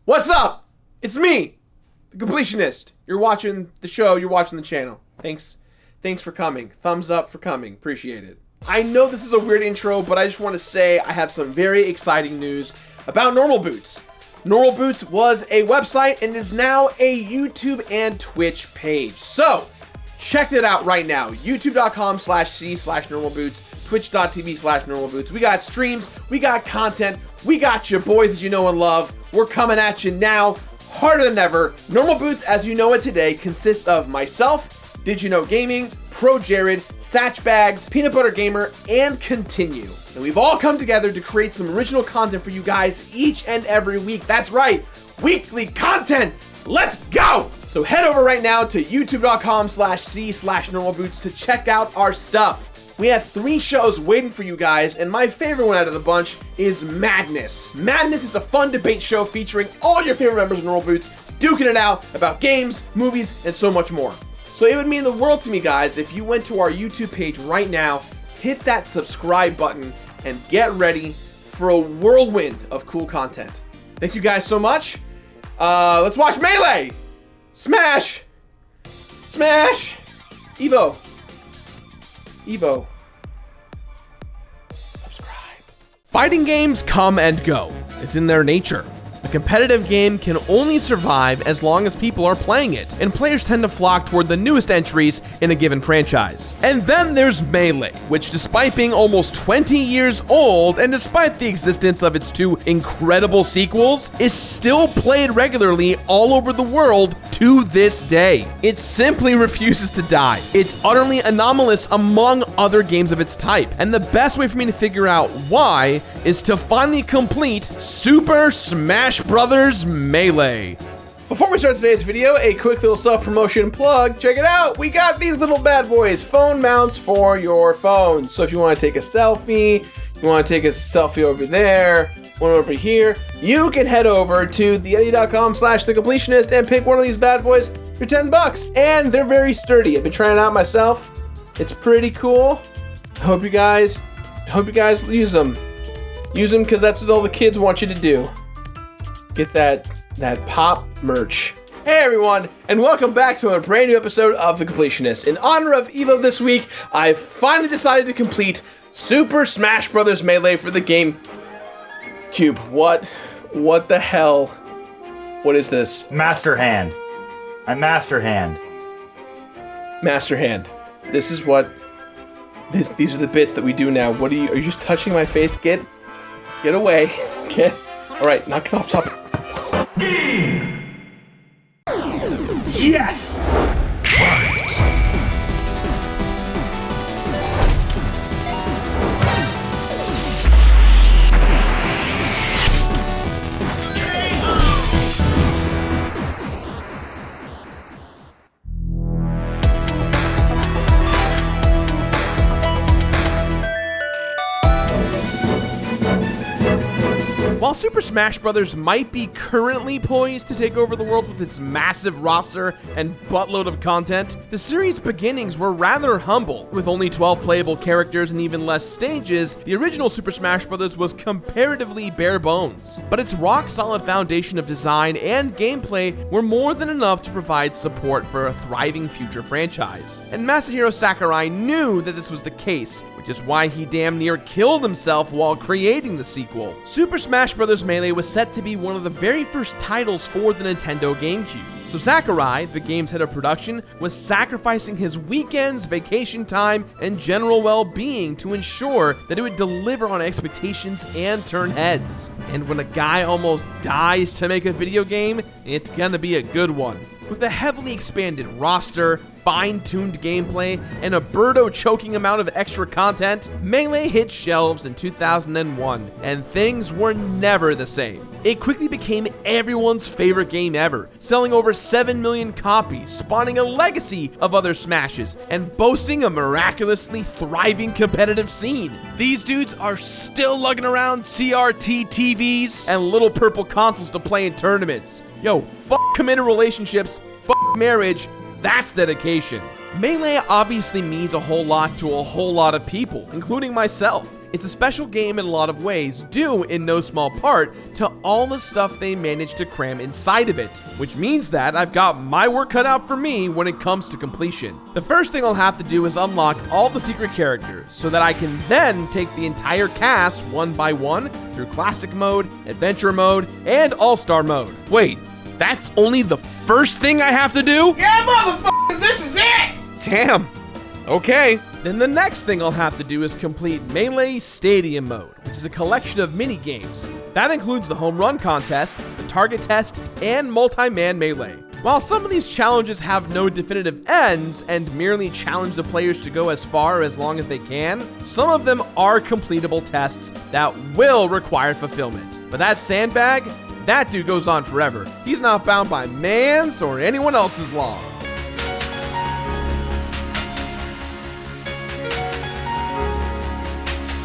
What's up? It's me, the Completionist. You're watching the show, you're watching the channel. Thanks for coming. Thumbs up for coming. Appreciate it. I know this is a weird intro, but I just want to say I have some very exciting news about Normal Boots. Normal Boots was a website and is now a YouTube and Twitch page. So, check it out right now. youtube.com/c/normalboots, twitch.tv/normalboots. We got streams, we got content, we got your boys that you know and love. We're coming at you now, harder than ever. Normal Boots, as you know it today, consists of myself, Did You Know Gaming, Pro Jared, Satchbags, Peanut Butter Gamer, and Continue. And we've all come together to create some original content for you guys each and every week. That's right, weekly content. Let's go! So head over right now to youtube.com/c/normalboots to check out our stuff. We have 3 shows waiting for you guys, and my favorite one out of the bunch is Madness. Madness is a fun debate show featuring all your favorite members of Normal Boots, duking it out about games, movies, and so much more. So it would mean the world to me, guys, if you went to our YouTube page right now, hit that subscribe button, and get ready for a whirlwind of cool content. Thank you guys so much. Let's watch Melee! Smash! Smash! Evo. Subscribe. Fighting games come and go. It's in their nature. A competitive game can only survive as long as people are playing it, and players tend to flock toward the newest entries in a given franchise. And then there's Melee, which despite being almost 20 years old, and despite the existence of its 2 incredible sequels, is still played regularly all over the world to this day. It simply refuses to die. It's utterly anomalous among other games of its type, and the best way for me to figure out why is to finally complete Super Smash Bros Melee. Before we start today's video, a quick little self-promotion plug. Check it out. We got these little bad boys, phone mounts for your phone. So if you want to take a selfie, you want to take a selfie over there, one over here, you can head over to theeddie.com/thecompletionist and pick one of these bad boys for $10. And they're very sturdy. I've been trying it out myself. It's pretty cool. I hope you guys use them. Use them because that's what all the kids want you to do. Get that pop merch. Hey everyone, and welcome back to another brand new episode of The Completionist. In honor of Evo this week, I've finally decided to complete Super Smash Bros. Melee for the GameCube. What the hell? What is this? Master Hand. Master Hand. Master Hand. This is what... These are the bits that we do now. What are you just touching my face? Get away. Get... Alright, knock it off, stop it. Yes! While Super Smash Bros. Might be currently poised to take over the world with its massive roster and buttload of content, the series' beginnings were rather humble. With only 12 playable characters and even less stages, the original Super Smash Bros. Was comparatively bare bones. But its rock-solid foundation of design and gameplay were more than enough to provide support for a thriving future franchise. And Masahiro Sakurai knew that this was the case, which is why he damn near killed himself while creating the sequel. Super Smash Bros. Melee was set to be one of the very first titles for the Nintendo GameCube. So Sakurai, the game's head of production, was sacrificing his weekends, vacation time, and general well-being to ensure that it would deliver on expectations and turn heads. And when a guy almost dies to make a video game, it's gonna be a good one. With a heavily expanded roster, fine-tuned gameplay, and a birdo-choking amount of extra content, Melee hit shelves in 2001, and things were never the same. It quickly became everyone's favorite game ever, selling over 7 million copies, spawning a legacy of other Smashes, and boasting a miraculously thriving competitive scene. These dudes are still lugging around CRT TVs and little purple consoles to play in tournaments. Yo, fuck committed relationships, fuck marriage, that's dedication. Melee obviously means a whole lot to a whole lot of people, including myself. It's a special game in a lot of ways, due in no small part to all the stuff they managed to cram inside of it, which means that I've got my work cut out for me when it comes to completion. The first thing I'll have to do is unlock all the secret characters, so that I can then take the entire cast one by one through Classic Mode, Adventure Mode, and All-Star Mode. Wait, that's only the first thing I have to do? Yeah, motherfucker, this is it! Damn. Okay. Then the next thing I'll have to do is complete Melee Stadium Mode, which is a collection of mini-games. That includes the home run contest, the target test, and multi-man melee. While some of these challenges have no definitive ends and merely challenge the players to go as far or as long as they can, some of them are completable tests that will require fulfillment. But that sandbag, that dude goes on forever. He's not bound by man's or anyone else's law.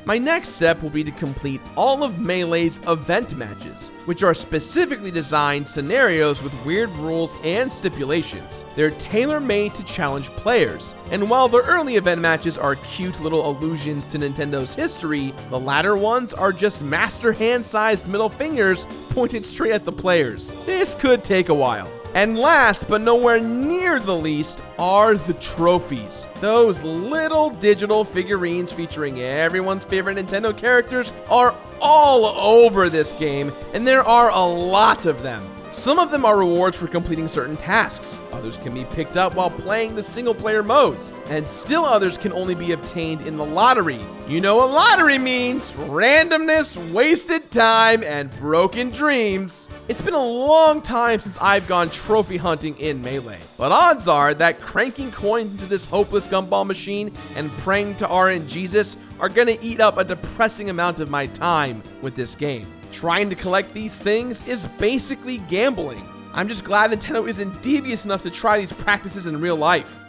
My next step will be to complete all of Melee's event matches, which are specifically designed scenarios with weird rules and stipulations. They're tailor-made to challenge players, and while the early event matches are cute little allusions to Nintendo's history, the latter ones are just master hand-sized middle fingers pointed straight at the players. This could take a while. And last, but nowhere near the least, are the trophies. Those little digital figurines featuring everyone's favorite Nintendo characters are all over this game, and there are a lot of them. Some of them are rewards for completing certain tasks, others can be picked up while playing the single-player modes, and still others can only be obtained in the lottery. You know what lottery means: randomness, wasted time, and broken dreams. It's been a long time since I've gone trophy hunting in Melee, but odds are that cranking coins into this hopeless gumball machine and praying to RNGesus are gonna eat up a depressing amount of my time with this game. Trying to collect these things is basically gambling. I'm just glad Nintendo isn't devious enough to try these practices in real life.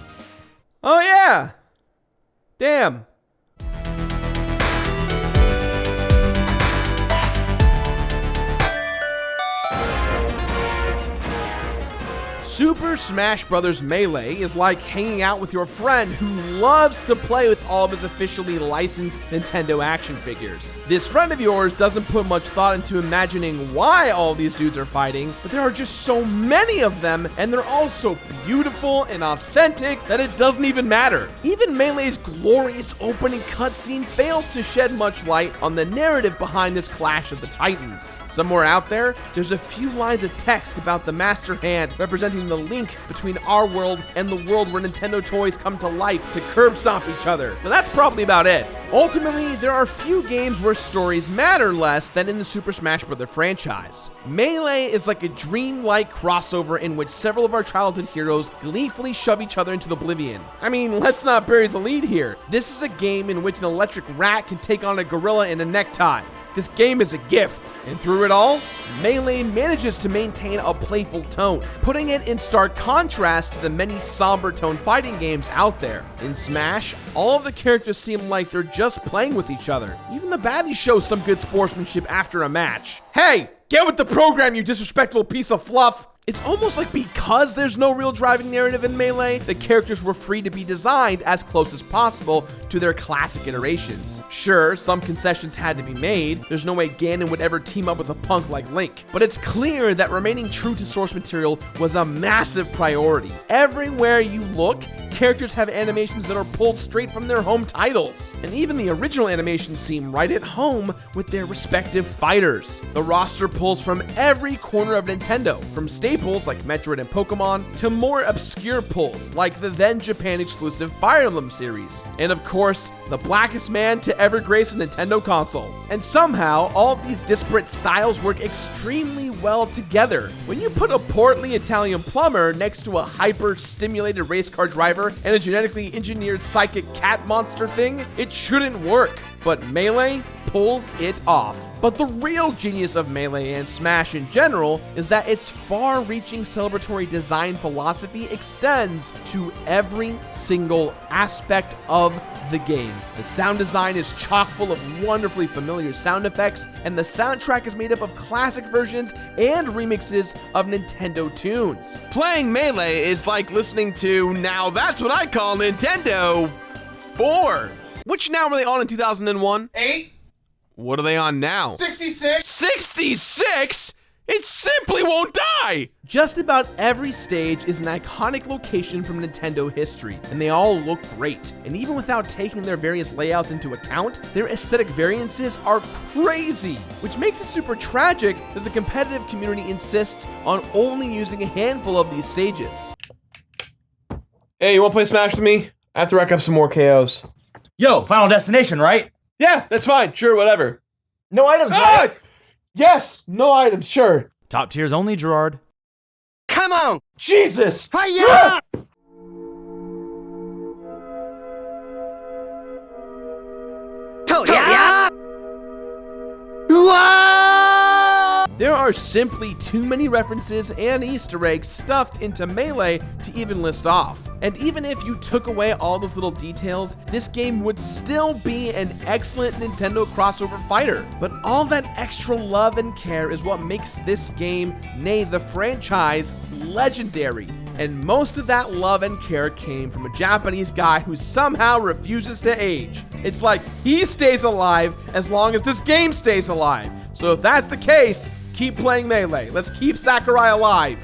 Oh yeah! Damn. Super Smash Bros. Melee is like hanging out with your friend who loves to play with all of his officially licensed Nintendo action figures. This friend of yours doesn't put much thought into imagining why all these dudes are fighting, but there are just so many of them, and they're all so beautiful and authentic that it doesn't even matter. Even Melee's glorious opening cutscene fails to shed much light on the narrative behind this clash of the titans. Somewhere out there, there's a few lines of text about the Master Hand representing the link between our world and the world where Nintendo toys come to life to curb stomp each other. But that's probably about it. Ultimately, there are few games where stories matter less than in the Super Smash Bros. Franchise. Melee is like a dreamlike crossover in which several of our childhood heroes gleefully shove each other into oblivion. I mean, let's not bury the lead here. This is a game in which an electric rat can take on a gorilla in a necktie. This game is a gift, and through it all, Melee manages to maintain a playful tone, putting it in stark contrast to the many somber tone fighting games out there. In Smash, all of the characters seem like they're just playing with each other. Even the baddies show some good sportsmanship after a match. Hey, get with the program, you disrespectful piece of fluff! It's almost like because there's no real driving narrative in Melee, the characters were free to be designed as close as possible to their classic iterations. Sure, some concessions had to be made. There's no way Ganon would ever team up with a punk like Link. But it's clear that remaining true to source material was a massive priority. Everywhere you look, characters have animations that are pulled straight from their home titles. And even the original animations seem right at home with their respective fighters. The roster pulls from every corner of Nintendo, from staples like Metroid and Pokemon, to more obscure pulls like the then Japan exclusive Fire Emblem series. And of course, the blackest man to ever grace a Nintendo console. And somehow, all of these disparate styles work extremely well together. When you put a portly Italian plumber next to a hyper-stimulated race car driver and a genetically engineered psychic cat monster thing, it shouldn't work. But Melee pulls it off. But the real genius of Melee and Smash in general is that its far-reaching celebratory design philosophy extends to every single aspect of the game. The sound design is chock full of wonderfully familiar sound effects, and the soundtrack is made up of classic versions and remixes of Nintendo tunes. Playing Melee is like listening to Now That's What I Call Nintendo 4. Which now were they on in 2001? 8, What are they on now? 66. 66? It simply won't die! Just about every stage is an iconic location from Nintendo history, and they all look great. And even without taking their various layouts into account, their aesthetic variances are crazy, which makes it super tragic that the competitive community insists on only using a handful of these stages. Hey, you wanna play Smash with me? I have to rack up some more KOs. Yo, Final Destination, right? Yeah, that's fine, sure, whatever. No items, right? Yes, no items, sure. Top tiers only, Gerard. Come on! Jesus! Hiya! Toya! There are simply too many references and Easter eggs stuffed into Melee to even list off. And even if you took away all those little details, this game would still be an excellent Nintendo crossover fighter. But all that extra love and care is what makes this game, nay the franchise, legendary. And most of that love and care came from a Japanese guy who somehow refuses to age. It's like he stays alive as long as this game stays alive. So if that's the case, keep playing Melee. Let's keep Sakurai alive.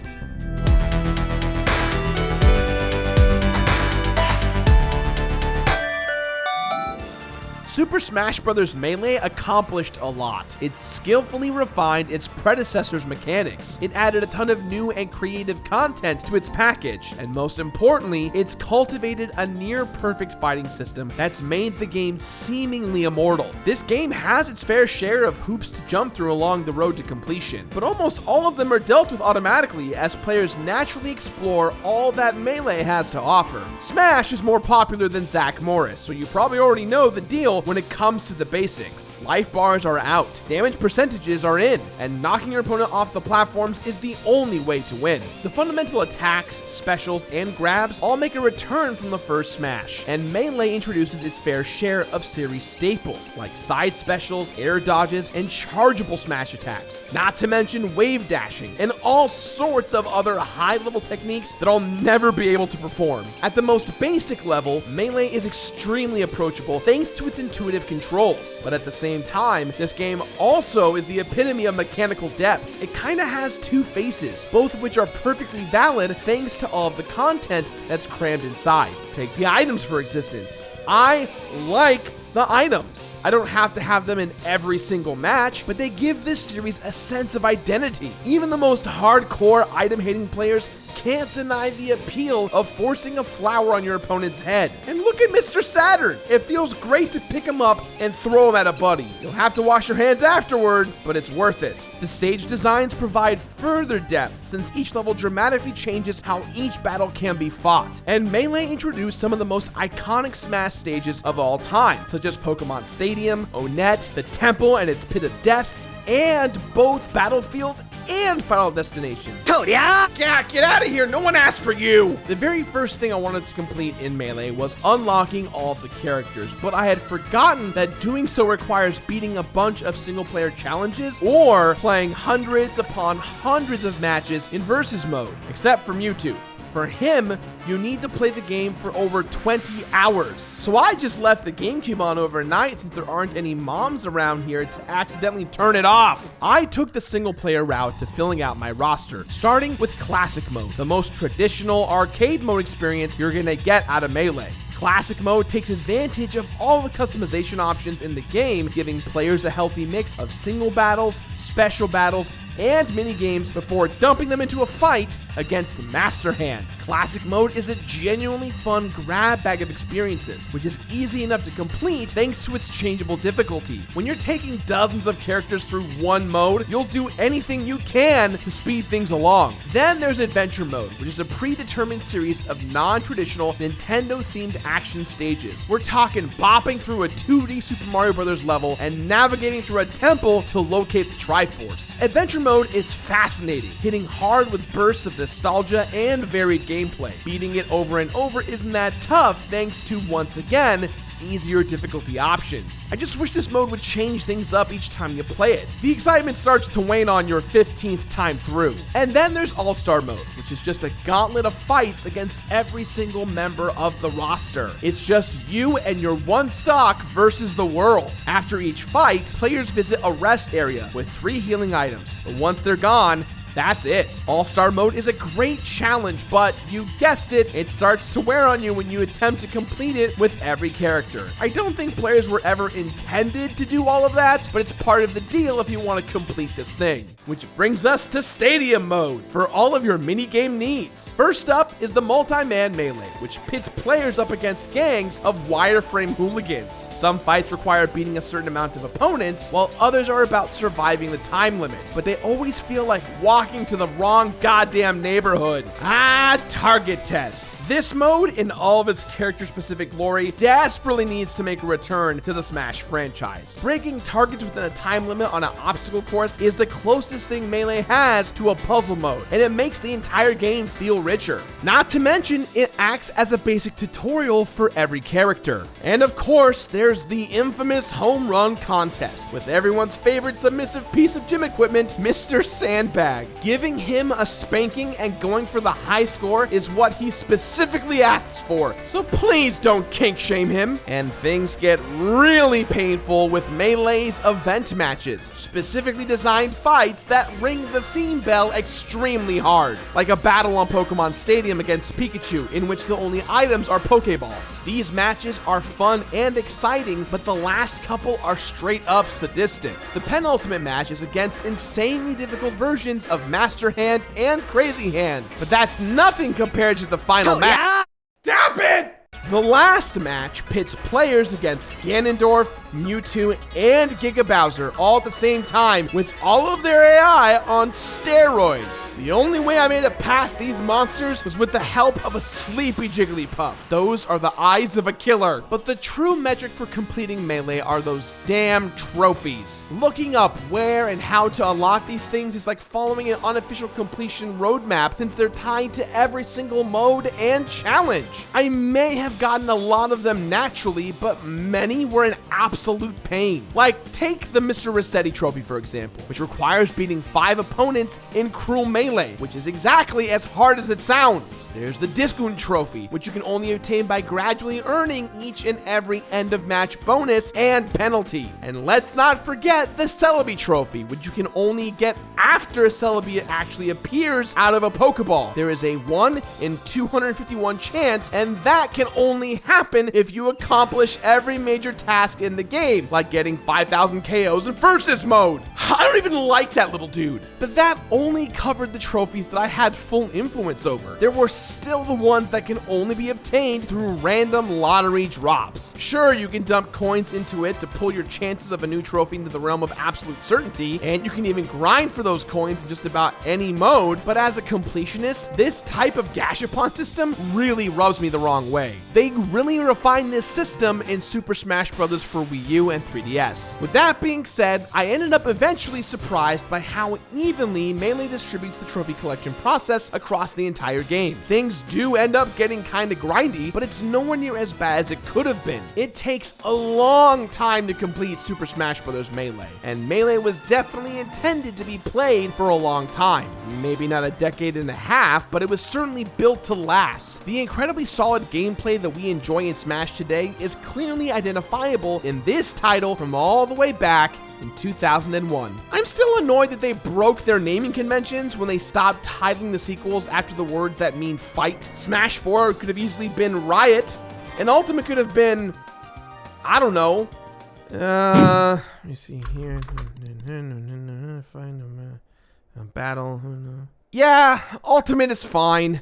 Super Smash Bros. Melee accomplished a lot. It skillfully refined its predecessor's mechanics. It added a ton of new and creative content to its package. And most importantly, it's cultivated a near-perfect fighting system that's made the game seemingly immortal. This game has its fair share of hoops to jump through along the road to completion, but almost all of them are dealt with automatically as players naturally explore all that Melee has to offer. Smash is more popular than Zach Morris, so you probably already know the deal when it comes to the basics. Life bars are out, damage percentages are in, and knocking your opponent off the platforms is the only way to win. The fundamental attacks, specials, and grabs all make a return from the first Smash, and Melee introduces its fair share of series staples, like side specials, air dodges, and chargeable smash attacks, not to mention wave dashing, and all sorts of other high-level techniques that I'll never be able to perform. At the most basic level, Melee is extremely approachable thanks to its intuitive controls, but at the same time, this game also is the epitome of mechanical depth. It kinda has two faces, both of which are perfectly valid thanks to all of the content that's crammed inside. Take the items for existence. I like the items. I don't have to have them in every single match, but they give this series a sense of identity. Even the most hardcore item-hating players can't deny the appeal of forcing a flower on your opponent's head. And look at Mr. Saturn. It feels great to pick him up and throw him at a buddy. You'll have to wash your hands afterward, but it's worth it. The stage designs provide further depth since each level dramatically changes how each battle can be fought. And Melee introduced some of the most iconic Smash stages of all time, such as Pokemon Stadium, Onett, the Temple and its Pit of Death, and both Battlefield and Final Destination. Toya! Yeah, get out of here, no one asked for you! The very first thing I wanted to complete in Melee was unlocking all of the characters, but I had forgotten that doing so requires beating a bunch of single-player challenges or playing hundreds upon hundreds of matches in versus mode, except for Mewtwo. For him, you need to play the game for over 20 hours. So I just left the GameCube on overnight since there aren't any moms around here to accidentally turn it off. I took the single player route to filling out my roster, starting with Classic Mode, the most traditional arcade mode experience you're gonna get out of Melee. Classic Mode takes advantage of all the customization options in the game, giving players a healthy mix of single battles, special battles, and minigames before dumping them into a fight against Master Hand. Classic Mode is a genuinely fun grab bag of experiences, which is easy enough to complete thanks to its changeable difficulty. When you're taking dozens of characters through one mode, you'll do anything you can to speed things along. Then there's Adventure Mode, which is a predetermined series of non-traditional Nintendo-themed action stages. We're talking bopping through a 2D Super Mario Bros. Level and navigating through a temple to locate the Triforce. Adventure Mode is fascinating, hitting hard with bursts of nostalgia and varied gameplay. Beating it over and over isn't that tough thanks to, once again, easier difficulty options. I just wish this mode would change things up each time you play it. The excitement starts to wane on your 15th time through. And then there's All-Star mode, which is just a gauntlet of fights against every single member of the roster. It's just you and your one stock versus the world. After each fight, players visit a rest area with 3 healing items, but once they're gone, that's it. All-Star mode is a great challenge, but you guessed it, it starts to wear on you when you attempt to complete it with every character. I don't think players were ever intended to do all of that, but it's part of the deal if you want to complete this thing. Which brings us to Stadium mode for all of your minigame needs. First up is the multi-man melee, which pits players up against gangs of wireframe hooligans. Some fights require beating a certain amount of opponents, while others are about surviving the time limit, but they always feel like walking to the wrong goddamn neighborhood. Target test. This mode, in all of its character-specific glory, desperately needs to make a return to the Smash franchise. Breaking targets within a time limit on an obstacle course is the closest thing Melee has to a puzzle mode, and it makes the entire game feel richer. Not to mention, it acts as a basic tutorial for every character. And of course, there's the infamous home run contest, with everyone's favorite submissive piece of gym equipment, Mr. Sandbag. Giving him a spanking and going for the high score is what he specifically asks for, so please don't kink shame him. And things get really painful with Melee's event matches, specifically designed fights that ring the theme bell extremely hard, like a battle on Pokemon Stadium against Pikachu, in which the only items are Pokeballs. These matches are fun and exciting, but the last couple are straight up sadistic. The penultimate match is against insanely difficult versions of Master Hand and Crazy Hand, but that's nothing compared to the final match. Stop it! The last match pits players against Ganondorf, Mewtwo, and Giga Bowser all at the same time with all of their AI on steroids. The only way I made it past these monsters was with the help of a sleepy Jigglypuff. Those are the eyes of a killer. But the true metric for completing Melee are those damn trophies. Looking up where and how to unlock these things is like following an unofficial completion roadmap, since they're tied to every single mode and challenge. I may have gotten a lot of them naturally, but many were an absolute pain. Like, take the Mr. Rossetti Trophy, for example, which requires beating 5 opponents in Cruel Melee, which is exactly as hard as it sounds. There's the Discount Trophy, which you can only obtain by gradually earning each and every end of match bonus and penalty. And let's not forget the Celebi Trophy, which you can only get after a Celebi actually appears out of a Pokeball. There is a 1 in 251 chance, and that can only happen if you accomplish every major task in the game, like getting 5,000 KOs in Versus mode. I don't even like that little dude. But that only covered the trophies that I had full influence over. There were still the ones that can only be obtained through random lottery drops. Sure, you can dump coins into it to pull your chances of a new trophy into the realm of absolute certainty, and you can even grind for those coins in just about any mode, but as a completionist, this type of gashapon system really rubs me the wrong way. They really refined this system in Super Smash Bros. For Wii U and 3DS. With that being said, I ended up eventually surprised by how evenly Melee distributes the trophy collection process across the entire game. Things do end up getting kinda grindy, but it's nowhere near as bad as it could have been. It takes a long time to complete Super Smash Bros. Melee, and Melee was definitely intended to be played for a long time. Maybe not a decade and a half, but it was certainly built to last. The incredibly solid gameplay that we enjoy in Smash today is clearly identifiable in this title from all the way back in 2001. I'm still annoyed that they broke their naming conventions when they stopped titling the sequels after the words that mean fight. Smash 4 could have easily been Riot, and Ultimate could have been, I don't know. Let me see here. Find a battle. Yeah, Ultimate is fine.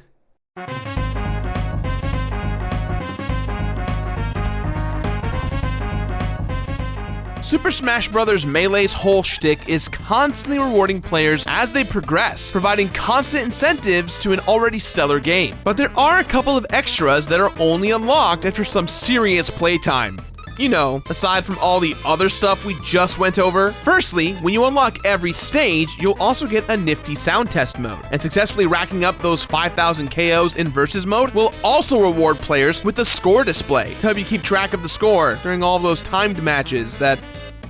Super Smash Bros. Melee's whole shtick is constantly rewarding players as they progress, providing constant incentives to an already stellar game. But there are a couple of extras that are only unlocked after some serious playtime. You know, aside from all the other stuff we just went over. Firstly, when you unlock every stage, you'll also get a nifty sound test mode, and successfully racking up those 5,000 KOs in versus mode will also reward players with a score display to help you keep track of the score during all those timed matches that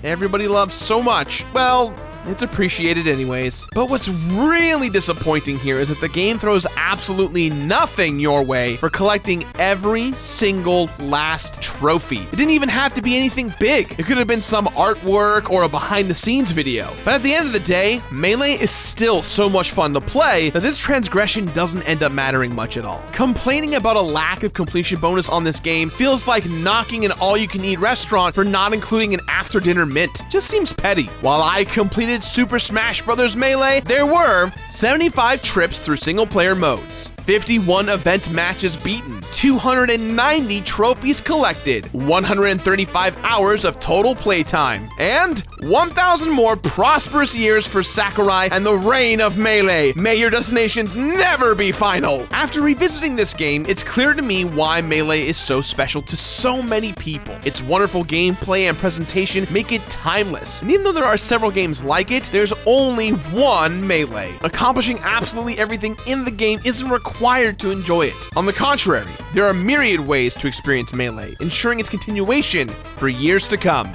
everybody loves so much. Well, it's appreciated anyways. But what's really disappointing here is that the game throws absolutely nothing your way for collecting every single last trophy. It didn't even have to be anything big. It could have been some artwork or a behind the scenes video. But at the end of the day, Melee is still so much fun to play that this transgression doesn't end up mattering much at all. Complaining about a lack of completion bonus on this game feels like knocking an all-you-can-eat restaurant for not including an after-dinner mint. Just seems petty. While I completed Super Smash Bros Melee, there were 75 trips through single-player modes, 51 event matches beaten, 290 trophies collected, 135 hours of total playtime, and 1,000 more prosperous years for Sakurai and the reign of Melee. May your destinations never be final. After revisiting this game, it's clear to me why Melee is so special to so many people. Its wonderful gameplay and presentation make it timeless. And even though there are several games like it, there's only one Melee. Accomplishing absolutely everything in the game isn't required to enjoy it. On the contrary, there are myriad ways to experience Melee, ensuring its continuation for years to come.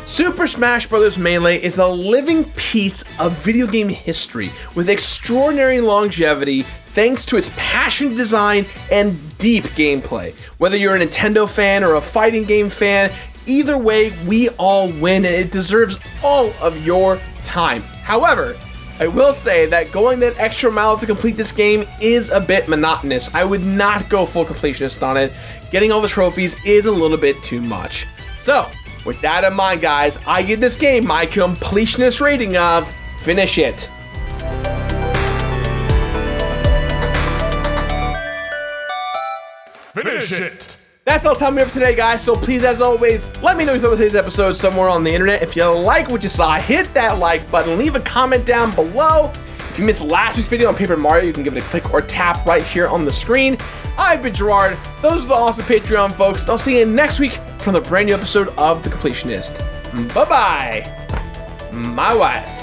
Super Smash Bros. Melee is a living piece of video game history with extraordinary longevity thanks to its passionate design and deep gameplay. Whether you're a Nintendo fan or a fighting game fan, either way, we all win and it deserves all of your time. However, I will say that going that extra mile to complete this game is a bit monotonous. I would not go full completionist on it. Getting all the trophies is a little bit too much. So, with that in mind, guys, I give this game my completionist rating of finish it. Finish it! That's all the time we have for today, guys, so please, as always, let me know what you thought of today's episode somewhere on the internet. If you like what you saw, hit that like button, leave a comment down below. If you missed last week's video on Paper Mario, you can give it a click or tap right here on the screen. I've been Gerard, those are the awesome Patreon folks, and I'll see you next week for another brand new episode of The Completionist. Bye-bye, my wife.